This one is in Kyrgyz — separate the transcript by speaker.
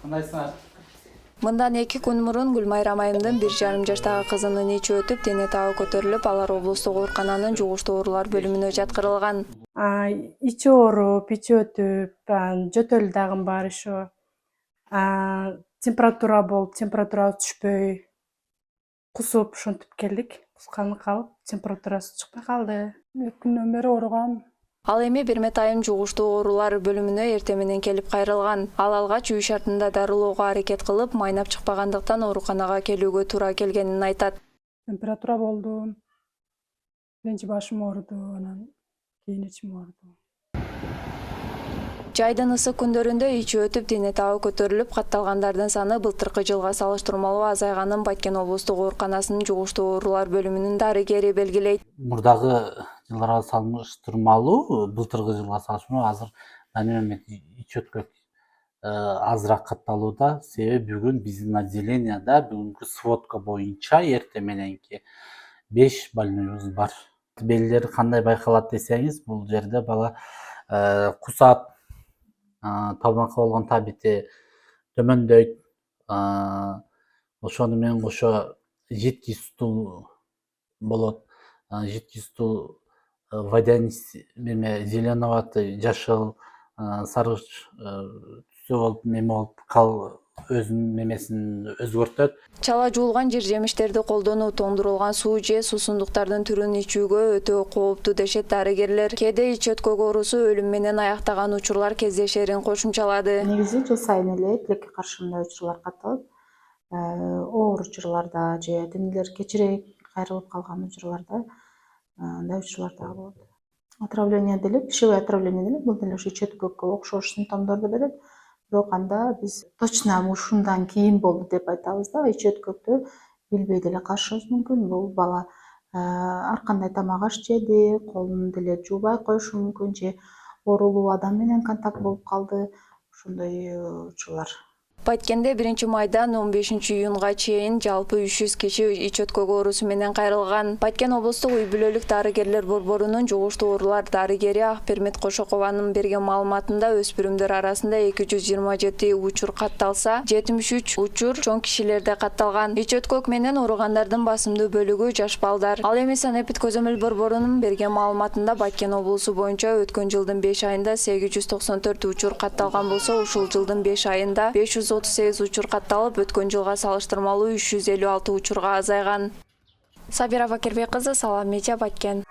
Speaker 1: Кандайсыңар?
Speaker 2: Мындан 2 күн мурун Гүлмайрам айымдын 1,5 жаштагы кызынын ичи өтүп, дене табы көтөрүлүп, алар облустук оорукананын жугуштуу оорулар бөлүмүнө жаткырылган.
Speaker 3: Ичи ооруп, ичи өтүп, жөтөл дагы бар ошо. Температура болуп, температура түшпөй, кусуп ушинтип келдик. Кусканы калып, температурасы чыкпай калды. 2 күндөн бери ооругам.
Speaker 2: Ал эми Бермет айым жугуштуу оорулар бөлүмүнө эртең менен келип кайрылган. Ал алгач үй шартында дарылоого аракет кылып, майнап чыкпагандыктан ооруканага келүүгө туура келгенин айтат.
Speaker 3: Температура болду. Биринчи башым ооруду, анан кийин ичим ооруду.
Speaker 2: Жайдын ысык күндөрүндө ичи өтүп, дене табы көтөрүлүп, катталгандардын саны былтыркы жылга салыштырмалуу азайганын Баткен облустук ооруканасынын жугуштуу оорулар бөлүмүнүн дарыгери белгилейт.
Speaker 1: Мурдагы жылдарга салыштырмалуу, былтыркы жылга салыштырмалуу азыр ич өткөк азыраак катталууда. Себеби бүгүн биздин отделенияда бүгүнкү сводка боюнча эртең мененки 5 больнойубуз бар. Белгилери кандай байкалат десеңиз, бул жерде бала кусат, табакка болгон табити төмөндөйт, ошону менен кошо жидкий болот. Жидкий водянистый, зеленоватый, жашыл, саргыч түсү болуп, болуп өзүнүн немесин өзгөртөт.
Speaker 2: Чала жуулган жер жемиштерди колдонуу, тоңдурулган суу же суусундуктардын түрүн ичүүгө өтө кооптуу дешет дарыгерлер. Кээде ич өткөк оорусу өлүм менен аяктаган учурлар кездешерин кошумчалады.
Speaker 4: Негизи жыл сайын эле тилекке каршы мындай учурлар катталып, оор учурларда же денелер кечирээк кайрылып калган учурларда мындай учурлар дагы болот. Отравление деле, пищевое отравление деле, бул деле иш өткөккө окшош симптомдорду берет. Бирок анда биз точно ушундан кийин болду деп айтабыз да, ич өткөктү билбей деле калышыбыз мүмкүн. Бул бала ар кандай тамак аш жеди, колун деле жуубай коюшу мүмкүн, же оорулуу адам менен контакт болуп калды. Ошондой учурлар.
Speaker 2: Баткенде 1 майдан 15 июнга чейин жалпы 300 киши ич өткөк оорусу менен кайрылган. Баткен облустук үй бүлөлүк дарыгерлер борборунун жугуштуу оорулар дарыгери Акбермет Кошокованын берген маалыматында өспүрүмдөр арасында 227 учур катталса, 73 учур чоң кишилерде катталган. Ич өткөк менен ооругандардын басымдуу бөлүгү жаш балдар. Ал эми Санэпид көзөмөл борборунун берген маалыматында Баткен облусу боюнча өткөн жылдын 5 айында 894 учур катталган болсо, ушул жылдын 5 айында 538 учур катталып, өткөн жылга салыштырмалуу 356 учурга азайган. Сабира Бакирбек кызы, Салам Медиа, Баткен.